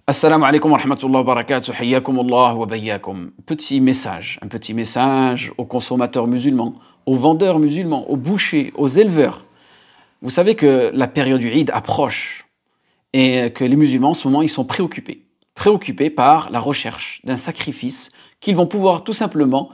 Assalamu alaikum wa rahmatullahi wa barakatuh, hayyakumullah wa bayyakum. Un petit message aux consommateurs musulmans, aux vendeurs musulmans, aux bouchers, aux éleveurs. Vous savez que la période du Eid approche et que les musulmans en ce moment ils sont préoccupés par la recherche d'un sacrifice qu'ils vont pouvoir tout simplement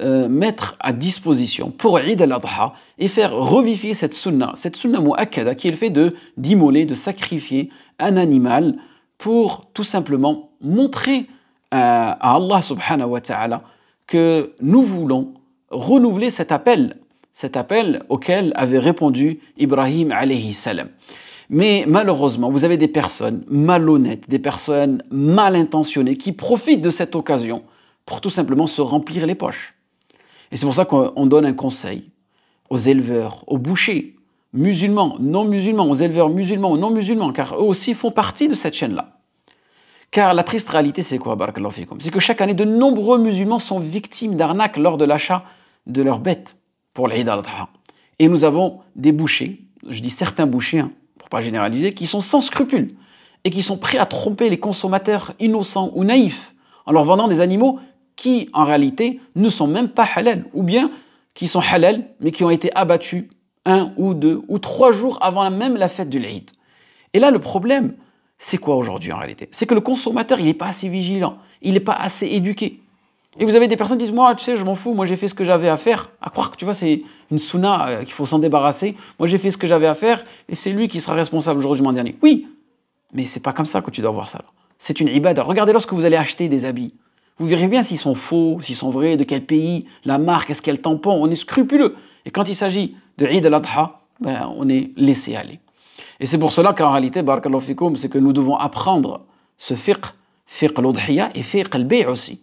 mettre à disposition pour Eid al-Adha et faire revivifier cette sunna mu'akkada qui est le fait d'immoler, de sacrifier un animal pour tout simplement montrer à Allah subhanahu wa ta'ala que nous voulons renouveler cet appel auquel avait répondu Ibrahim alayhi salam. Mais malheureusement, vous avez des personnes malhonnêtes, des personnes mal intentionnées qui profitent de cette occasion pour tout simplement se remplir les poches. Et c'est pour ça qu'on donne un conseil aux éleveurs, aux bouchers, musulmans, non musulmans, aux éleveurs musulmans ou non musulmans, car eux aussi font partie de cette chaîne-là. Car la triste réalité, c'est quoi, barakallahu fikum? C'est que chaque année, de nombreux musulmans sont victimes d'arnaques lors de l'achat de leurs bêtes pour l'Eid al-Adha. Et nous avons des bouchers, je dis certains bouchers, pour ne pas généraliser, qui sont sans scrupules et qui sont prêts à tromper les consommateurs innocents ou naïfs en leur vendant des animaux qui, en réalité, ne sont même pas halal, ou bien qui sont halal, mais qui ont été abattus 1 ou 2 ou 3 jours avant même la fête de l'Eid. Et là, le problème, c'est quoi aujourd'hui en réalité? C'est que le consommateur, il n'est pas assez vigilant, il n'est pas assez éduqué. Et vous avez des personnes qui disent, moi, tu sais, je m'en fous, moi j'ai fait ce que j'avais à faire. À croire que tu vois, c'est une sunna qu'il faut s'en débarrasser. Moi j'ai fait ce que j'avais à faire et c'est lui qui sera responsable le jour du jugement dernier. Oui, mais c'est pas comme ça que tu dois voir ça. C'est une ibada. Regardez lorsque vous allez acheter des habits. Vous verrez bien s'ils sont faux, s'ils sont vrais, de quel pays, la marque, est-ce qu'elle tampon. On est scrupuleux. Et quand il s'agit de Eid al-Adha, on est laissé aller. Et c'est pour cela qu'en réalité, barakallahu fikoum, c'est que nous devons apprendre ce fiqh l'udhiya et fiqh al-bay' aussi.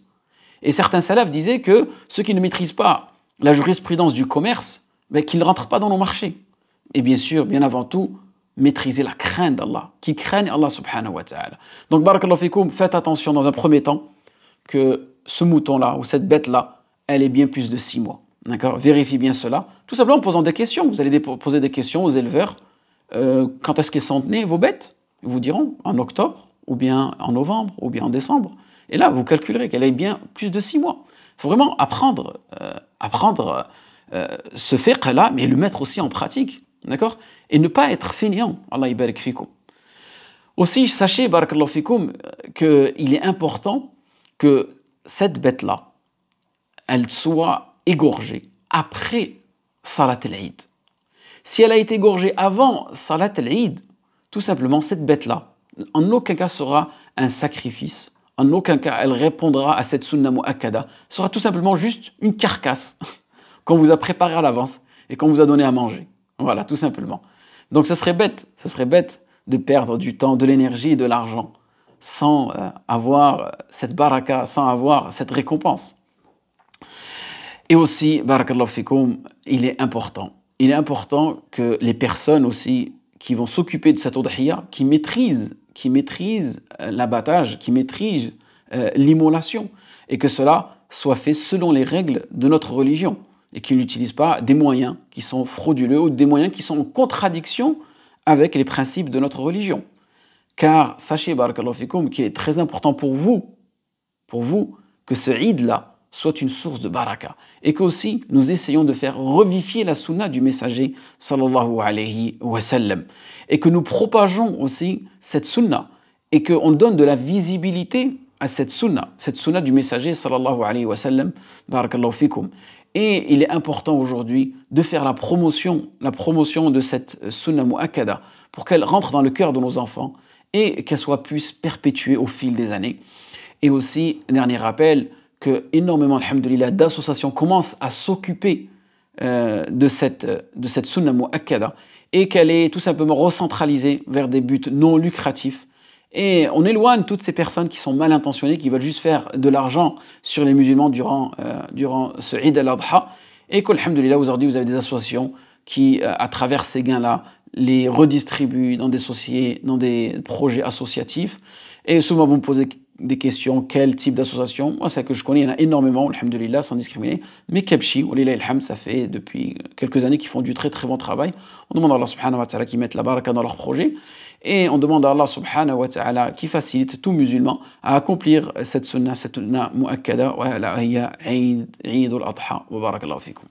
Et certains salafs disaient que ceux qui ne maîtrisent pas la jurisprudence du commerce, qu'ils ne rentrent pas dans nos marchés. Et bien sûr, bien avant tout, maîtriser la crainte d'Allah, qui craignent Allah subhanahu wa ta'ala. Donc, barakallahu fikoum, faites attention dans un premier temps que ce mouton-là ou cette bête-là, elle ait bien plus de 6 mois. D'accord? Vérifiez bien cela. Tout simplement en posant des questions. Vous allez poser des questions aux éleveurs. Quand est-ce qu'elles sont nées, vos bêtes? Ils vous diront en octobre, ou bien en novembre, ou bien en décembre. Et là, vous calculerez qu'elle ait bien plus de 6 mois. Il faut vraiment apprendre ce fiqh-là, mais le mettre aussi en pratique. D'accord? Et ne pas être fainéant. Allah ibarik fikoum. Aussi, sachez, barakallahu fikoum, qu'il est important que cette bête-là, elle soit égorgée après Salat al-Eid. Si elle a été égorgée avant Salat al-Eid, tout simplement, cette bête-là, en aucun cas sera un sacrifice, en aucun cas elle répondra à cette sunna mu'akkada, sera tout simplement juste une carcasse qu'on vous a préparée à l'avance et qu'on vous a donné à manger. Voilà, tout simplement. Donc ça serait bête de perdre du temps, de l'énergie et de l'argent sans avoir cette baraka, sans avoir cette récompense. Et aussi, barakallahu fikoum, il est important que les personnes aussi qui vont s'occuper de cette udhiya, qui maîtrisent l'abattage, qui maîtrisent l'immolation, et que cela soit fait selon les règles de notre religion, et qu'ils n'utilisent pas des moyens qui sont frauduleux ou des moyens qui sont en contradiction avec les principes de notre religion. Car sachez, barakallahu fikoum, qu'il est très important pour vous que ce Eid-là soit une source de baraka. Et qu'aussi, nous essayons de faire revivifier la sunna du messager, sallallahu alayhi wa sallam. Et que nous propageons aussi cette sunna. Et qu'on donne de la visibilité à cette sunna du messager, sallallahu alayhi wa sallam, barakallahu fikoum. Et il est important aujourd'hui de faire la promotion de cette sunna mu'akkada pour qu'elle rentre dans le cœur de nos enfants et qu'elle puisse perpétuer au fil des années. Et aussi, dernier rappel, que énormément, alhamdoulilah, d'associations commencent à s'occuper de cette sunna mu'akkada et qu'elle est tout simplement recentralisée vers des buts non lucratifs. Et on éloigne toutes ces personnes qui sont mal intentionnées, qui veulent juste faire de l'argent sur les musulmans durant ce Eid al-Adha. Et qu'alhamdoulilah, aujourd'hui, vous avez des associations qui, à travers ces gains-là, les redistribuent dans des projets associatifs. Et souvent, vous me posez des questions, quel type d'association? Moi, c'est que je connais, il y en a énormément, alhamdoulilah, sans discriminer. Mais Kebchi, walillah ilham, ça fait depuis quelques années qu'ils font du très très bon travail. On demande à Allah subhanahu wa ta'ala qu'ils mettent la baraka dans leurs projets. Et on demande à Allah subhanahu wa ta'ala qui facilite tout musulman à accomplir cette sunna mu'akkada, wa hiya Eid al-Adha. Wa barakallahu fikum.